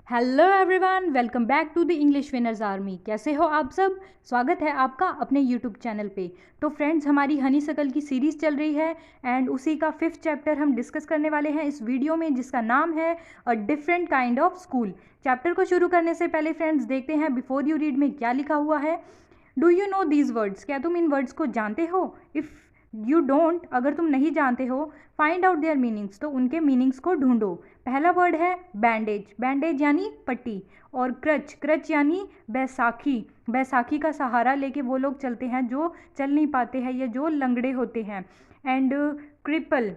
Hello everyone, welcome back to the English winners army. कैसे हो आप सब? स्वागत है आपका अपने यूट्यूब चैनल पे। तो फ्रेंड्स, हमारी हनी सकल की सीरीज़ चल रही है एंड उसी का 5th चैप्टर हम डिस्कस करने वाले हैं इस वीडियो में, जिसका नाम है a different kind of school. Chapter को शुरू करने से पहले फ्रेंड्स देखते हैं बिफोर यू रीड में क्या लिखा हुआ है। Do you know these words? क्या तुम इन वर्ड्स को जानते हो? इफ़ यू डोंट, अगर तुम नहीं जानते हो, फाइंड आउट देयर मीनिंग्स, तो उनके मीनिंग्स को ढूंढो। पहला वर्ड है बैंडेज। बैंडेज यानी पट्टी। और क्रच, क्रच यानी बैसाखी। बैसाखी का सहारा लेके वो लोग चलते हैं जो चल नहीं पाते हैं या जो लंगड़े होते हैं। एंड क्रिपल,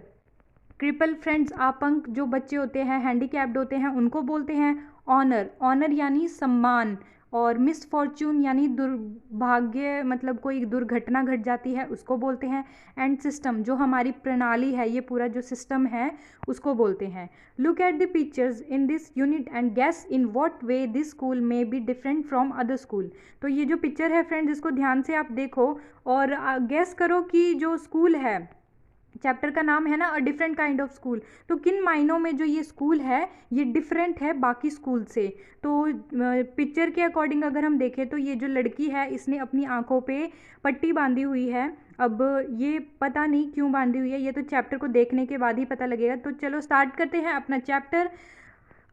क्रिपल फ्रेंड्स अपंग जो बच्चे होते हैं, हैंडीकैप्ड होते हैं, उनको बोलते हैं ऑनर। ऑनर यानी सम्मान। और मिसफॉर्च्यून यानी दुर्भाग्य, मतलब कोई दुर्घटना घट जाती है, उसको बोलते हैं। एंड सिस्टम, जो हमारी प्रणाली है, ये पूरा जो सिस्टम है, उसको बोलते हैं। Look at the pictures in this unit and guess in what way this school may be different from other school. तो ये जो पिक्चर है फ्रेंड्स, इसको ध्यान से आप देखो और गेस करो कि जो स्कूल है, चैप्टर का नाम है ना a different kind of school, तो किन मायनों में जो ये स्कूल है ये डिफरेंट है बाकी स्कूल से। तो पिक्चर के अकॉर्डिंग अगर हम देखें तो ये जो लड़की है, इसने अपनी आंखों पे पट्टी बांधी हुई है। अब ये पता नहीं क्यों बांधी हुई है, ये तो चैप्टर को देखने के बाद ही पता लगेगा। तो चलो स्टार्ट करते हैं अपना chapter.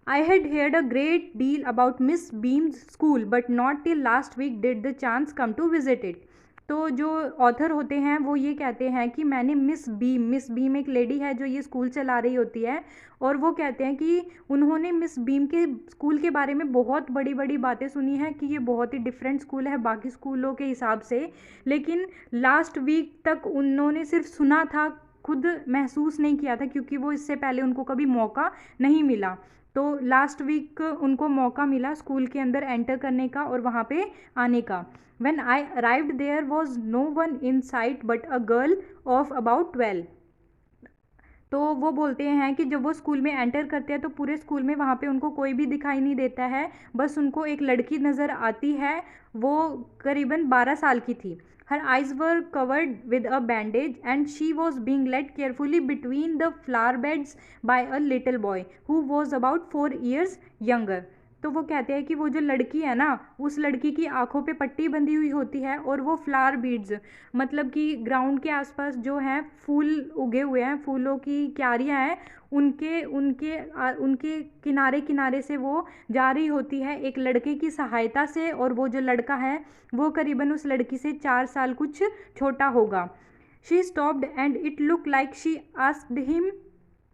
I had heard a great deal about Miss Beam's school, but not till last week did the chance come to visit it. तो जो ऑथर होते हैं वो ये कहते हैं कि मैंने मिस बीम एक लेडी है जो ये स्कूल चला रही होती है, और वो कहते हैं कि उन्होंने मिस बीम के स्कूल के बारे में बहुत बड़ी बड़ी बातें सुनी हैं कि ये बहुत ही डिफरेंट स्कूल है बाकी स्कूलों के हिसाब से, लेकिन लास्ट वीक तक उन्होंने सिर्फ सुना था, खुद महसूस नहीं किया था, क्योंकि वो इससे पहले उनको कभी मौका नहीं मिला। तो लास्ट वीक उनको मौका मिला स्कूल के अंदर एंटर करने का और वहाँ पे आने का। When I arrived there was no one in sight but a girl of about 12। तो वो बोलते हैं कि जब वो स्कूल में एंटर करते हैं तो पूरे स्कूल में वहाँ पे उनको कोई भी दिखाई नहीं देता है, बस उनको एक लड़की नज़र आती है। वो करीबन 12 साल की थी। Her eyes were covered with a bandage and she was being led carefully between the flower beds by a little boy who was about 4 years younger। तो वो कहते हैं कि वो जो लड़की है ना, उस लड़की की आंखों पे पट्टी बंधी हुई होती है और वो फ्लावर बीड्स, मतलब कि ग्राउंड के आसपास जो हैं फूल उगे हुए हैं, फूलों की क्यारियां हैं, उनके उनके उनके किनारे किनारे से वो जा रही होती है एक लड़के की सहायता से। और वो जो लड़का है वो करीबन उस लड़की से 4 साल कुछ छोटा होगा। She stopped and it look like she asked him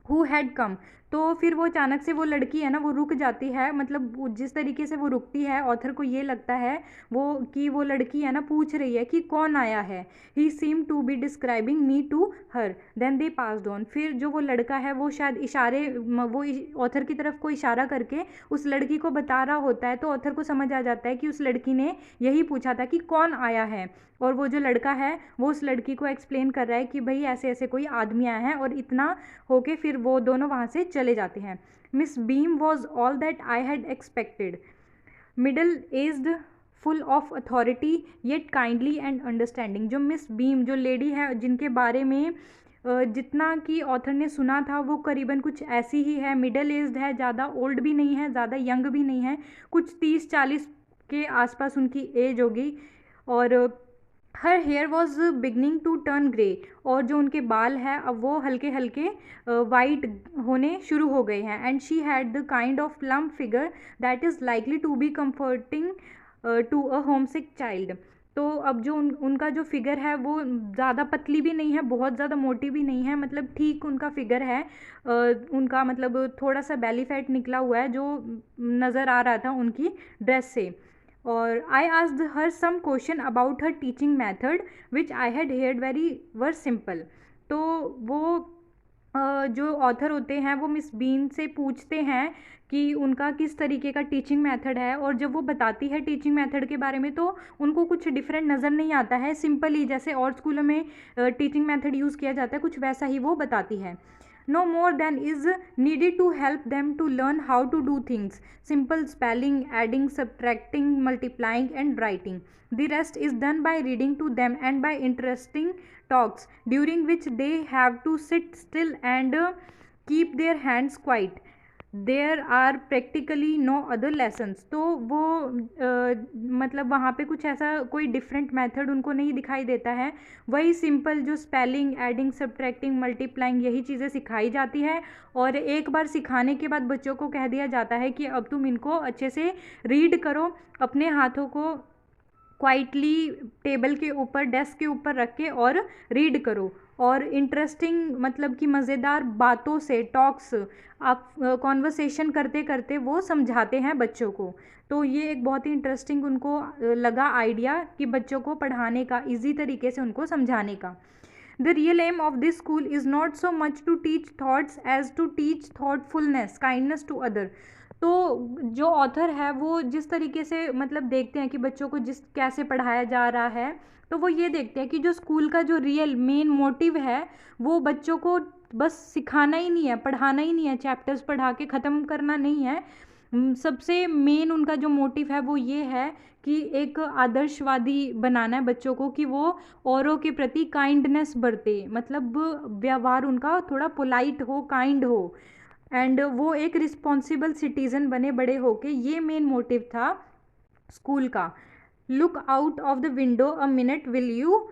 who had come. तो फिर वो अचानक से वो लड़की है ना, वो रुक जाती है, मतलब जिस तरीके से वो रुकती है ऑथर को ये लगता है वो कि वो लड़की है ना पूछ रही है कि कौन आया है। He seem to be describing me to her then they passed on. फिर जो वो लड़का है वो शायद इशारे, वो ऑथर की तरफ को इशारा करके उस लड़की को बता रहा होता है, तो ऑथर को समझ आ जाता है कि उस लड़की ने यही पूछा था कि कौन आया है। और वो जो लड़का है वो उस लड़की को एक्सप्लेन कर रहा है कि भाई ऐसे ऐसे कोई आदमी आया है, और इतना होके फिर वो दोनों वहाँ से चले जाते हैं। Miss beam was all that I had expected. Middle aged, full of authority yet kindly and understanding. जो मिस बीम जो लेडी है जिनके बारे में जितना कि ऑथर ने सुना था वो करीबन कुछ ऐसी ही है। मिडल एज्ड है, ज़्यादा ओल्ड भी नहीं है, ज़्यादा यंग भी नहीं है, कुछ 30-40 के आसपास उनकी एज होगी। और her hair was beginning to turn grey, और जो उनके बाल हैं अब वो हल्के हल्के वाइट होने शुरू हो गए हैं। And she had the kind of plump figure that is likely to be comforting to a homesick child. तो अब जो उनका जो फिगर है वो ज़्यादा पतली भी नहीं है, बहुत ज़्यादा मोटी भी नहीं है, मतलब ठीक उनका फिगर है। उनका मतलब थोड़ा सा बेली फैट निकला हुआ है जो नज़र आ रहा था उनकी ड्रेस से। और I asked her some question about her teaching method which I had heard very very simple. तो वो जो ऑथर होते हैं वो मिस बीन से पूछते हैं कि उनका किस तरीके का टीचिंग मेथड है, और जब वो बताती है टीचिंग मेथड के बारे में तो उनको कुछ डिफरेंट नज़र नहीं आता है, सिंपल ही जैसे और स्कूलों में टीचिंग मेथड यूज़ किया जाता है कुछ वैसा ही वो बताती है। No more than is needed to help them to learn how to do things. Simple spelling, adding, subtracting, multiplying and writing. The rest is done by reading to them and by interesting talks during which they have to sit still and keep their hands quiet. There are practically no other lessons. तो वो मतलब वहाँ पे कुछ ऐसा कोई different method उनको नहीं दिखाई देता है, वही सिंपल जो स्पेलिंग, एडिंग, सब्ट्रैक्टिंग, मल्टीप्लाइंग, यही चीज़ें सिखाई जाती है। और एक बार सिखाने के बाद बच्चों को कह दिया जाता है कि अब तुम इनको अच्छे से रीड करो, अपने हाथों को क्वाइटली टेबल के ऊपर, डेस्क के ऊपर रख के और रीड करो। और इंटरेस्टिंग मतलब कि मज़ेदार बातों से, टॉक्स, आप कॉन्वर्सेशन करते करते वो समझाते हैं बच्चों को। तो ये एक बहुत ही इंटरेस्टिंग उनको लगा आइडिया कि बच्चों को पढ़ाने का, इजी तरीके से उनको समझाने का। The real aim of this school is not so much to teach thoughts as to teach thoughtfulness, kindness to other. तो जो ऑथर है वो जिस तरीके से मतलब देखते हैं कि बच्चों को जिस कैसे पढ़ाया जा रहा है, तो वो ये देखते हैं कि जो स्कूल का जो रियल मेन मोटिव है वो बच्चों को बस सिखाना ही नहीं है, पढ़ाना ही नहीं है, चैप्टर्स पढ़ा के ख़त्म करना नहीं है। सबसे मेन उनका जो मोटिव है वो ये है कि एक आदर्शवादी बनाना है बच्चों को, कि वो औरों के प्रति काइंडनेस बरते, मतलब व्यवहार उनका थोड़ा पोलाइट हो, काइंड हो, एंड वो एक रिस्पॉन्सिबल सिटीज़न बने बड़े होके। ये मेन मोटिव था स्कूल का। Look out of the window a minute will you.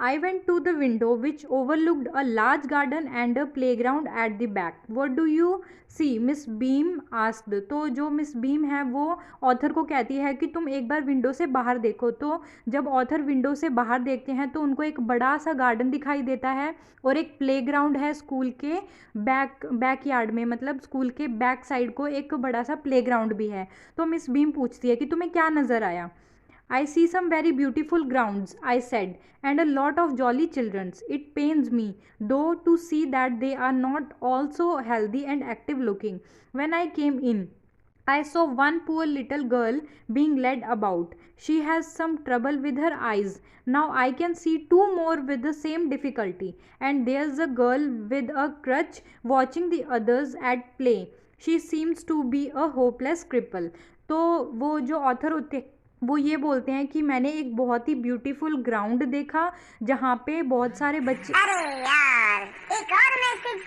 I went to the window which overlooked a large garden and a playground at the back. What do you see? Miss Beam asked. तो जो miss beam है वो author को कहती है कि तुम एक बार विंडो से बाहर देखो। तो जब ऑथर विंडो से बाहर देखते हैं तो उनको एक बड़ा सा गार्डन दिखाई देता है और एक प्लेग्राउंड है स्कूल के बैक यार्ड में, मतलब स्कूल के बैक साइड को एक बड़ा सा प्लेग्राउंड भी है। तो मिस बीम पूछती है कि तुम्हें क्या नज़र आया? I see some very beautiful grounds, I said, and a lot of jolly children. It pains me, though, to see that they are not all so healthy and active looking. When I came in, I saw one poor little girl being led about. She has some trouble with her eyes. Now I can see two more with the same difficulty. And there's a girl with a crutch watching the others at play. She seems to be a hopeless cripple. तो वो जो author होते वो ये बोलते हैं कि मैंने एक बहुत ही ब्यूटीफुल ग्राउंड देखा जहाँ पे बहुत सारे बच्चे, अरे यार एक और मैसेज,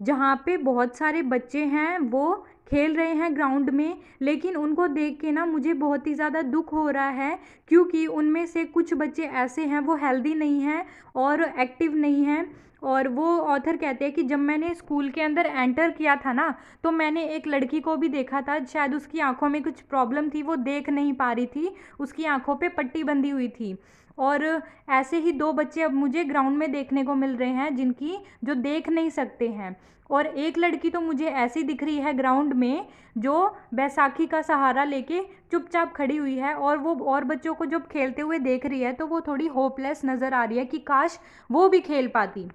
जहाँ पे बहुत सारे बच्चे हैं वो खेल रहे हैं ग्राउंड में, लेकिन उनको देख के ना मुझे बहुत ही ज़्यादा दुख हो रहा है, क्योंकि उनमें से कुछ बच्चे ऐसे हैं वो हेल्दी नहीं हैं और एक्टिव नहीं हैं। और वो ऑथर कहते हैं कि जब मैंने स्कूल के अंदर एंटर किया था ना, तो मैंने एक लड़की को भी देखा था, शायद उसकी आंखों में कुछ प्रॉब्लम थी, वो देख नहीं पा रही थी, उसकी आंखों पे पट्टी बंधी हुई थी। और ऐसे ही दो बच्चे अब मुझे ग्राउंड में देखने को मिल रहे हैं जिनकी जो देख नहीं सकते हैं। और एक लड़की तो मुझे ऐसी दिख रही है ग्राउंड में जो बैसाखी का सहारा लेके चुपचाप खड़ी हुई है, और वो और बच्चों को जब खेलते हुए देख रही है तो वो थोड़ी होपलेस नज़र आ रही है कि काश वो भी खेल पाती।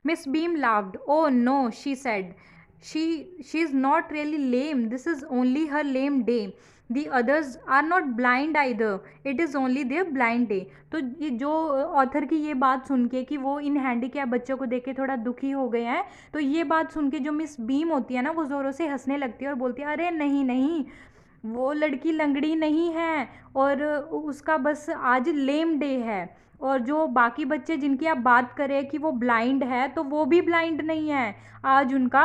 Miss Beam laughed. Oh no, she said. She's not really lame. This is only her lame day. The others are not blind either. It is only their blind day. तो ये जो ऑथर की ये बात सुन के कि वो इन हैंडीकैप बच्चों को देख के थोड़ा दुखी हो गए हैं, तो ये बात सुन के जो मिस बीम होती है ना वो ज़ोरों से हंसने लगती है और बोलती है, अरे नहीं नहीं, वो लड़की लंगड़ी नहीं है और उसका बस आज लेम डे है। और जो बाकी बच्चे जिनकी आप बात करें कि वो ब्लाइंड है, तो वो भी ब्लाइंड नहीं है, आज उनका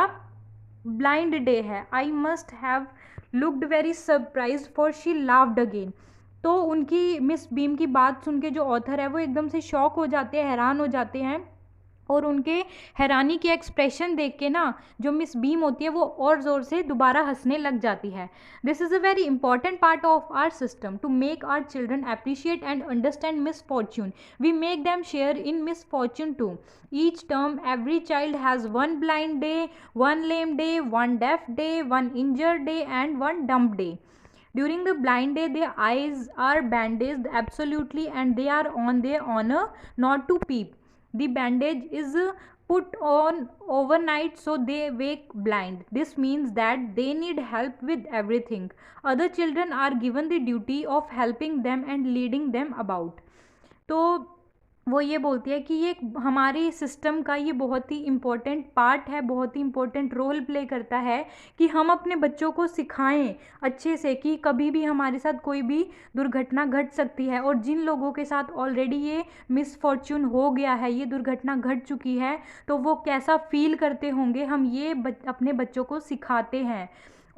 ब्लाइंड डे है। I must have looked very surprise for she laughed again. तो उनकी मिस बीम की बात सुन के जो ऑथर है वो एकदम से शॉक हो जाते हैं, हैरान हो जाते हैं, और उनके हैरानी के एक्सप्रेशन देख के ना जो मिस बीम होती है वो और ज़ोर से दोबारा हंसने लग जाती है। This is a very important part of our system to make our children appreciate and understand misfortune. We make them share in misfortune too. Each term every child has one blind day, one lame day, one deaf day, one injured day and one dumb day. During the blind day, their eyes are bandaged absolutely and they are on their honor not to peep. The bandage is put on overnight so they wake blind. This means that they need help with everything. Other children are given the duty of helping them and leading them about. तो वो ये बोलती है कि ये हमारे system का ये बहुत ही इम्पोर्टेंट पार्ट है, बहुत ही इम्पोर्टेंट रोल प्ले करता है कि हम अपने बच्चों को सिखाएं अच्छे से कि कभी भी हमारे साथ कोई भी दुर्घटना घट सकती है, और जिन लोगों के साथ ऑलरेडी ये मिसफॉर्च्यून हो गया है, ये दुर्घटना घट चुकी है, तो वो कैसा फील करते होंगे, हम ये अपने बच्चों को सिखाते हैं।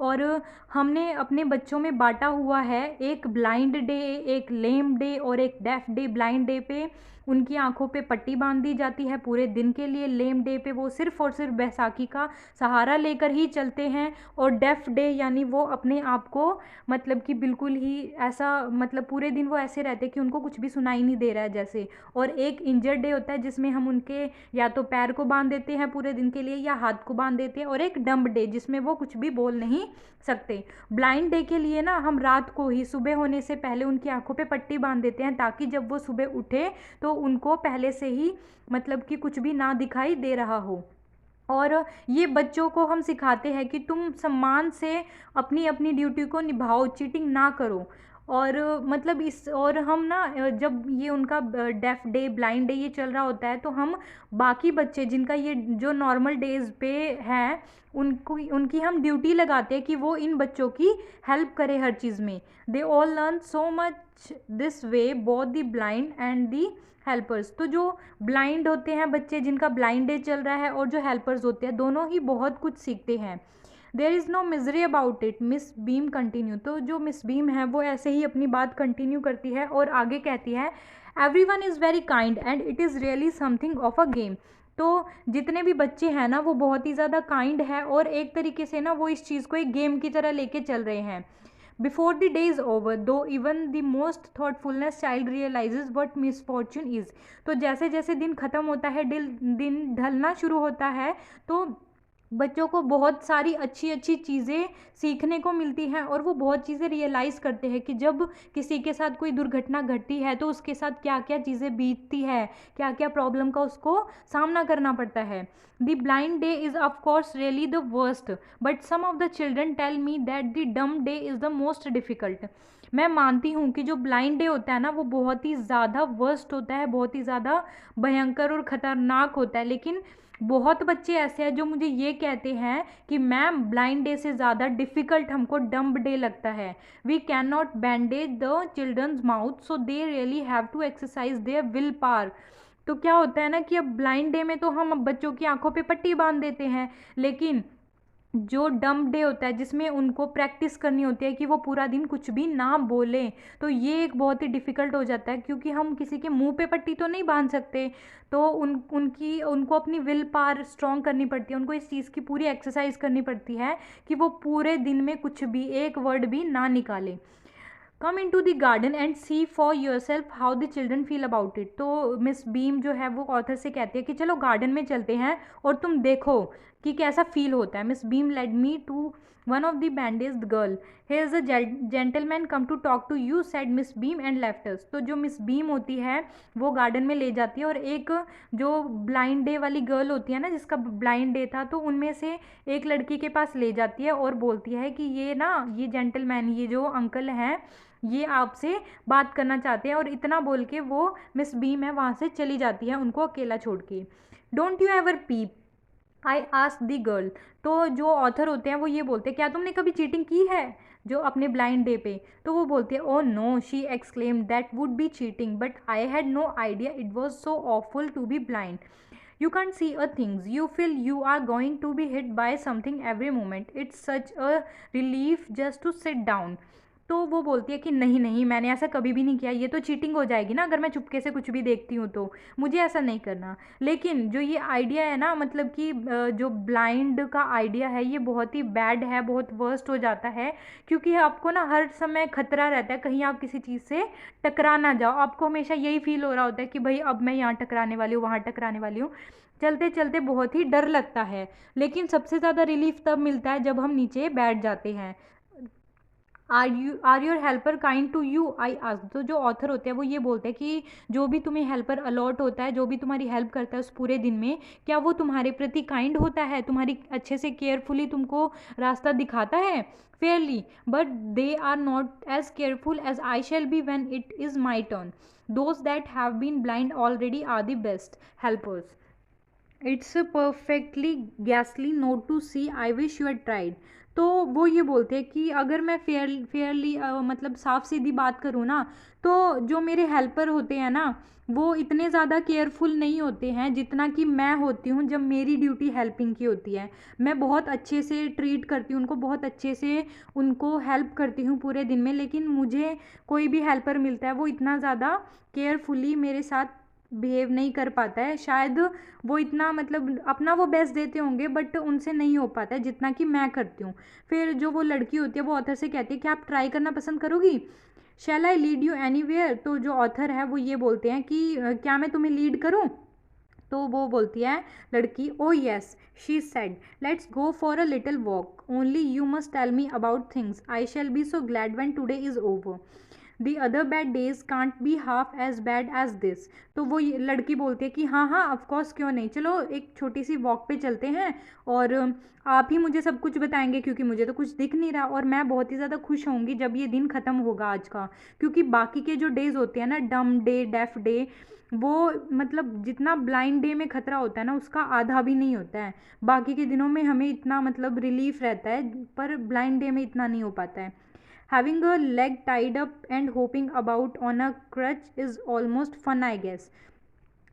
और हमने अपने बच्चों में बांटा हुआ है, एक ब्लाइंड डे, एक लेम डे और एक डेफ डे। ब्लाइंड डे पे उनकी आंखों पे पट्टी बांध दी जाती है पूरे दिन के लिए। लेम डे पे वो सिर्फ और सिर्फ बैसाखी का सहारा लेकर ही चलते हैं। और डेफ डे यानी वो अपने आप को मतलब कि बिल्कुल ही ऐसा, मतलब पूरे दिन वो ऐसे रहते हैं कि उनको कुछ भी सुनाई नहीं दे रहा है जैसे। और एक इंजर्ड डे होता है जिसमें हम उनके या तो पैर को बांध देते हैं पूरे दिन के लिए या हाथ को बांध देते हैं। और एक डम्ब डे जिसमें वो कुछ भी बोल नहीं सकते। ब्लाइंड डे के लिए ना हम रात को ही सुबह होने से पहले उनकी आंखों पे पट्टी बांध देते हैं, ताकि जब वो सुबह उठे तो उनको पहले से ही मतलब कि कुछ भी ना दिखाई दे रहा हो। और ये बच्चों को हम सिखाते हैं कि तुम सम्मान से अपनी अपनी ड्यूटी को निभाओ, चीटिंग ना करो। और मतलब इस, और हम ना जब ये उनका डेफ डे, ब्लाइंड डे ये चल रहा होता है, तो हम बाकी बच्चे जिनका ये जो नॉर्मल डेज पे हैं उनको, उनकी हम ड्यूटी लगाते हैं कि वो इन बच्चों की हेल्प करे हर चीज़ में। They all learn so much this way, both the blind and the helpers. तो जो ब्लाइंड होते हैं बच्चे जिनका ब्लाइंड डे चल रहा है, और जो हेल्पर्स होते हैं, दोनों ही बहुत कुछ सीखते हैं। There is no misery about it, Miss Beam continue. तो जो मिस बीम है वो ऐसे ही अपनी बात कंटिन्यू करती है और आगे कहती है, every one is very kind and it is really something of a game. तो जितने भी बच्चे हैं ना वो बहुत ही ज़्यादा काइंड है, और एक तरीके से ना वो इस चीज़ को एक गेम की तरह लेके चल रहे हैं। Before the day is over though even the most thoughtfulness child realises what misfortune is. तो जैसे जैसे दिन ख़त्म होता है, दिन ढलना शुरू होता है, तो बच्चों को बहुत सारी अच्छी अच्छी चीज़ें सीखने को मिलती हैं, और वो बहुत चीज़ें रियलाइज़ करते हैं कि जब किसी के साथ कोई दुर्घटना घटती है तो उसके साथ क्या क्या चीज़ें बीतती है, क्या क्या प्रॉब्लम का उसको सामना करना पड़ता है। The blind day is of course really the worst, but some of the children tell me that the dumb day is the most difficult. मैं मानती हूँ कि जो ब्लाइंड डे होता है ना वो बहुत ही ज़्यादा वर्स्ट होता है, बहुत ही ज़्यादा भयंकर और ख़तरनाक होता है। लेकिन बहुत बच्चे ऐसे हैं जो मुझे ये कहते हैं कि मैम ब्लाइंड डे से ज़्यादा डिफ़िकल्ट हमको डम्ब डे लगता है। We can not bandage the children's mouth, so they really have to exercise their will power. तो क्या होता है ना कि अब ब्लाइंड डे में तो हम अब बच्चों की आंखों पे पट्टी बांध देते हैं, लेकिन जो डम्ब डे होता है जिसमें उनको प्रैक्टिस करनी होती है कि वो पूरा दिन कुछ भी ना बोलें, तो ये एक बहुत ही डिफ़िकल्ट हो जाता है, क्योंकि हम किसी के मुंह पे पट्टी तो नहीं बांध सकते। तो उनको अपनी विल पावर स्ट्रॉन्ग करनी पड़ती है, उनको इस चीज़ की पूरी एक्सरसाइज करनी पड़ती है कि वो पूरे दिन में कुछ भी एक वर्ड भी ना निकालें। Come into the garden and see for yourself how the children feel about it. तो मिस बीम जो है वो ऑथर से कहती है कि चलो गार्डन में चलते हैं और तुम देखो कि कैसा फील होता है। Miss Beam led me to one of the bandaged girl, here is a gentleman come to talk to you, said Miss Beam and left us. तो जो मिस बीम होती है वो गार्डन में ले जाती है, और एक जो ब्लाइंड डे वाली गर्ल होती है ना जिसका ब्लाइंड डे था, तो उनमें से एक लड़की के पास ले जाती है और बोलती है कि ये ना, ये जेंटलमैन, ये जो अंकल हैं, ये आपसे बात करना चाहते हैं। और इतना बोल के वो मिस बीम है वहाँ से चली जाती है उनको अकेला छोड़ के। Don't you ever peep, I ask the girl. तो जो ऑथर होते हैं वो ये बोलते हैं, क्या तुमने कभी चीटिंग की है जो अपने ब्लाइंड डे पे? तो वो बोलती है, oh no, she exclaim, that would be cheating, but I had no idea it was so awful to be blind. You can't see a things. You feel you are going to be hit by something every moment. It's such a relief just to sit down. तो वो बोलती है कि नहीं नहीं, मैंने ऐसा कभी भी नहीं किया, ये तो चीटिंग हो जाएगी ना अगर मैं चुपके से कुछ भी देखती हूँ, तो मुझे ऐसा नहीं करना। लेकिन जो ये आइडिया है ना, मतलब कि जो ब्लाइंड का आइडिया है ये बहुत ही बैड है, बहुत वर्स्ट हो जाता है, क्योंकि आपको ना हर समय खतरा रहता है कहीं आप किसी चीज़ से टकरा ना जाओ। आपको हमेशा यही फील हो रहा होता है कि भाई अब मैं यहाँ टकराने वाली हूँ, वहाँ टकराने वाली हूँ। चलते चलते बहुत ही डर लगता है, लेकिन सबसे ज़्यादा रिलीफ तब मिलता है जब हम नीचे बैठ जाते हैं। Are your helper kind to you, I ask. तो जो ऑथर होते हैं वो ये बोलते हैं कि जो भी तुम्हें हेल्पर अलॉट होता है, जो भी तुम्हारी हेल्प करता है उस पूरे दिन में, क्या वो तुम्हारे प्रति काइंड होता है, तुम्हारी अच्छे से केयरफुली तुमको रास्ता दिखाता है fairly, but they are not as careful as I shall be when it is my turn, those that have been blind already are the best helpers, it's perfectly गैसली not to see, I wish you had tried. तो वो ये बोलते हैं कि अगर मैं Fairlie मतलब साफ सीधी बात करूँ ना, तो जो मेरे हेल्पर होते हैं ना वो इतने ज़्यादा केयरफुल नहीं होते हैं जितना कि मैं होती हूँ जब मेरी ड्यूटी हेल्पिंग की होती है। मैं बहुत अच्छे से ट्रीट करती हूँ उनको, बहुत अच्छे से उनको हेल्प करती हूँ पूरे दिन में, लेकिन मुझे कोई भी हेल्पर मिलता है वो इतना ज़्यादा केयरफुली मेरे साथ बिहेव नहीं कर पाता है। शायद वो इतना मतलब अपना वो बेस्ट देते होंगे बट उनसे नहीं हो पाता है जितना कि मैं करती हूँ। फिर जो वो लड़की होती है वो ऑथर से कहती है कि आप ट्राई करना पसंद करोगी, शैल आई लीड यू एनीवेयर। तो जो ऑथर है वो ये बोलते हैं कि क्या मैं तुम्हें लीड करूँ। तो वो बोलती है लड़की, oh yes, she said, let's go for a little walk, only you must tell me about things, I shall be so glad when today is over, the other bad days can't be half as bad as this. तो वो लड़की बोलती है कि हाँ हाँ of course, क्यों नहीं, चलो एक छोटी सी वॉक पे चलते हैं और आप ही मुझे सब कुछ बताएंगे क्योंकि मुझे तो कुछ दिख नहीं रहा, और मैं बहुत ही ज़्यादा खुश होंगी जब ये दिन ख़त्म होगा आज का, क्योंकि बाकी के जो डेज़ होते हैं ना, डम डे, डेफ डे, वो मतलब जितना ब्लाइंड डे में खतरा होता है ना उसका आधा भी नहीं होता है। बाकी के दिनों में हमें इतना मतलब रिलीफ रहता है पर ब्लाइंड डे में इतना नहीं हो पाता है। Having a leg tied up and hopping about on a crutch is almost fun, I guess.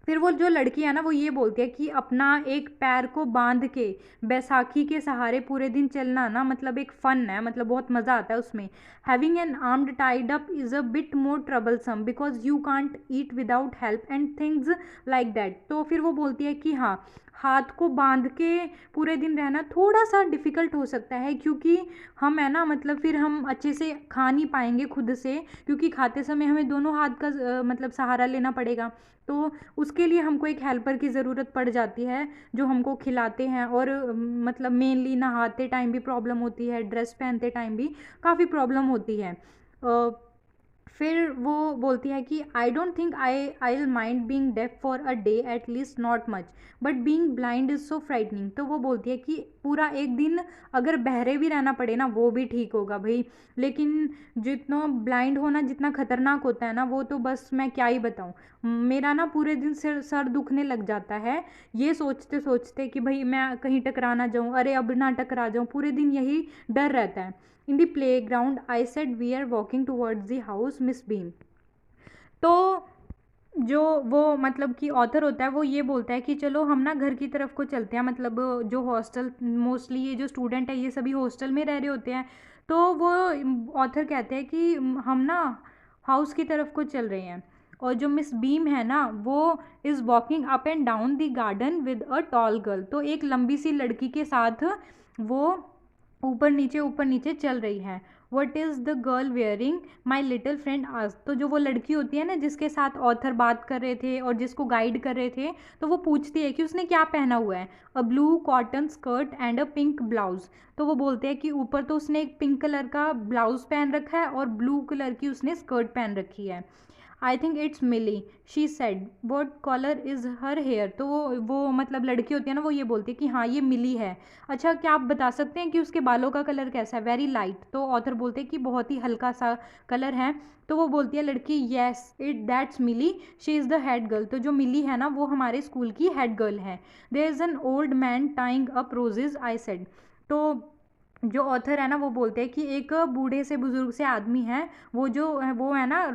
फिर वो जो लड़की है ना वो ये बोलती है कि अपना एक पैर को बांध के बैसाखी के सहारे पूरे दिन चलना ना मतलब एक फ़न है, मतलब बहुत मज़ा आता है उसमें। Having an armed tied up is a bit more troublesome because you can't eat without help and things like that. तो फिर वो बोलती है कि हाँ, हाथ को बांध के पूरे दिन रहना थोड़ा सा डिफ़िकल्ट हो सकता है, क्योंकि हम है ना मतलब फिर हम अच्छे से खा नहीं पाएंगे खुद से, क्योंकि खाते समय हमें दोनों हाथ का मतलब सहारा लेना पड़ेगा। तो उसके लिए हमको एक हेल्पर की ज़रूरत पड़ जाती है जो हमको खिलाते हैं, और मतलब मेनली नहाते टाइम भी प्रॉब्लम होती है, ड्रेस पहनते टाइम भी काफ़ी प्रॉब्लम होती है। फिर वो बोलती है कि I don't think I will mind being deaf for a day, at least not much, but being blind is so frightening. तो वो बोलती है कि पूरा एक दिन अगर बहरे भी रहना पड़े ना वो भी ठीक होगा भाई, लेकिन जितना ब्लाइंड होना जितना खतरनाक होता है ना वो तो बस मैं क्या ही बताऊँ। मेरा ना पूरे दिन सर दुखने लग जाता है ये सोचते सोचते कि भाई मैं कहीं टकरा ना जाऊँ, अरे अब ना टकरा जाऊँ, पूरे दिन यही डर रहता है। In the playground I said we are walking towards the house Miss Beam. तो जो वो मतलब कि ऑथर होता है वो ये बोलता है कि चलो हम ना घर की तरफ को चलते हैं, मतलब जो हॉस्टल मोस्टली ये जो स्टूडेंट है ये सभी हॉस्टल में रह रहे होते हैं, तो वो ऑथर कहते हैं कि हम ना हाउस की तरफ को चल रहे हैं, और जो मिस बीम है ना वो is walking up and down the garden with a tall girl. तो एक लंबी सी लड़की के साथ वो ऊपर नीचे चल रही है। What is the girl wearing, my little friend आज। तो जो वो लड़की होती है ना जिसके साथ ऑथर बात कर रहे थे और जिसको गाइड कर रहे थे, तो वो पूछती है कि उसने क्या पहना हुआ है। A blue cotton skirt and a pink blouse. तो वो बोलते हैं कि ऊपर तो उसने एक पिंक कलर का ब्लाउज पहन रखा है और ब्लू कलर की उसने स्कर्ट पहन रखी है। I think it's Millie, she said, what colour is her hair. तो वो मतलब लड़की होती है ना वो ये बोलती है कि हाँ ये मिली है। अच्छा क्या आप बता सकते हैं कि उसके बालों का कलर कैसा है। Very light. तो ऑथर बोलते हैं कि बहुत ही हल्का सा कलर है। तो वो बोलती है लड़की, yes it that's Millie, she is the head girl. तो जो मिली है ना वो हमारे स्कूल की हेड गर्ल है। There is an old man tying up roses, I said. तो जो ऑथर है ना वो बोलते हैं कि एक बूढ़े से बुजुर्ग से आदमी है, वो है ना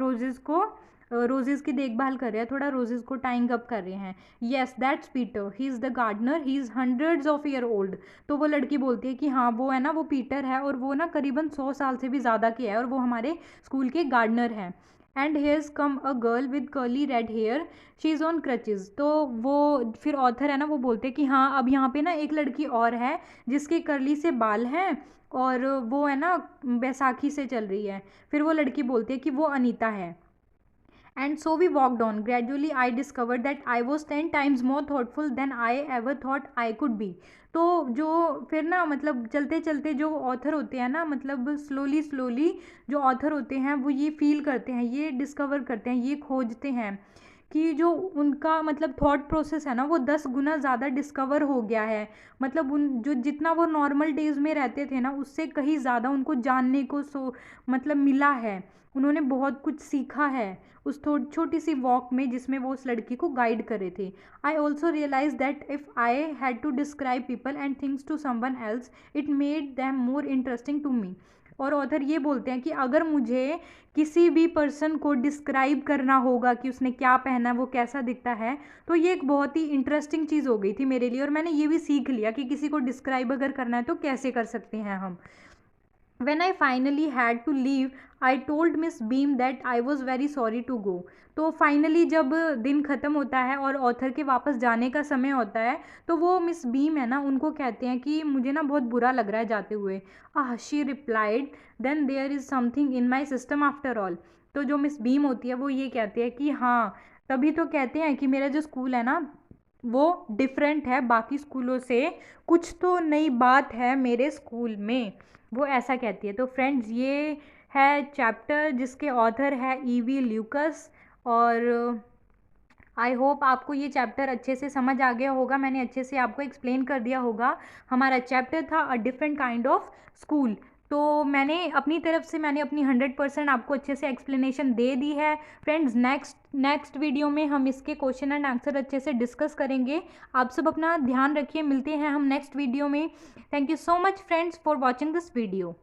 रोजेज़ की देखभाल कर रहे हैं, थोड़ा रोजेज़ को टाइंग अप कर रहे हैं। Yes that's Peter, he is the gardener, he is hundreds of year old. तो वो लड़की बोलती है कि हाँ वो है ना वो पीटर है और वो ना करीबन 100 साल से भी ज़्यादा की है और वो हमारे स्कूल के गार्डनर हैं। And here's come a girl with curly red hair, she is on crutches. तो वो फिर ऑथर है ना वो बोलते हैं कि हाँ अब यहाँ पे ना एक लड़की और है जिसके कर्ली से बाल हैं और वो है ना बैसाखी से चल रही है। फिर वो लड़की बोलती है कि वो अनीता है। And so we walked on. Gradually, I discovered that I was 10 times more thoughtful than I ever thought I could be. तो जो फिर ना मतलब चलते चलते जो ऑथर होते हैं ना, मतलब स्लोली स्लोली जो ऑथर होते हैं वो ये फील करते हैं, ये डिस्कवर करते हैं, ये खोजते हैं कि जो उनका मतलब थॉट प्रोसेस है ना वो 10 गुना ज़्यादा डिस्कवर हो गया है। मतलब उन जो जितना वो नॉर्मल डेज में रहते थे ना उससे कहीं ज़्यादा उनको जानने को मतलब मिला है। उन्होंने बहुत कुछ सीखा है उस छोटी सी वॉक में जिसमें वो उस लड़की को गाइड कर रहे थे। I also realize that if I had to describe people and things to someone else it made them more interesting to me. और ऑथर ये बोलते हैं कि अगर मुझे किसी भी पर्सन को डिस्क्राइब करना होगा कि उसने क्या पहना है, वो कैसा दिखता है, तो ये एक बहुत ही इंटरेस्टिंग चीज़ हो गई थी मेरे लिए। और मैंने ये भी सीख लिया कि किसी को डिस्क्राइब अगर करना है तो कैसे कर सकते हैं हम। When I finally had to leave, I told Miss Beam that I was very sorry to go. तो फाइनली जब दिन ख़त्म होता है और ऑथर के वापस जाने का समय होता है तो वो मिस बीम है ना उनको कहते हैं कि मुझे ना बहुत बुरा लग रहा है जाते हुए। She replied then there is something in my system after all. तो जो मिस बीम होती है वो ये कहती है कि हाँ, तभी तो कहते हैं कि मेरा जो स्कूल है ना वो डिफरेंट है बाकी स्कूलों से, कुछ तो नई बात है मेरे स्कूल में, वो ऐसा कहती है। तो फ्रेंड्स ये है चैप्टर जिसके ऑथर है ईवी ल्यूकस। और आई होप आपको ये चैप्टर अच्छे से समझ आ गया होगा, मैंने अच्छे से आपको एक्सप्लेन कर दिया होगा। हमारा चैप्टर था a different kind of school. तो मैंने अपनी तरफ से मैंने अपनी 100% आपको अच्छे से एक्सप्लेनेशन दे दी है। फ्रेंड्स नेक्स्ट वीडियो में हम इसके क्वेश्चन एंड आंसर अच्छे से डिस्कस करेंगे। आप सब अपना ध्यान रखिए, मिलते हैं हम नेक्स्ट वीडियो में। Thank you so much friends for watching this video.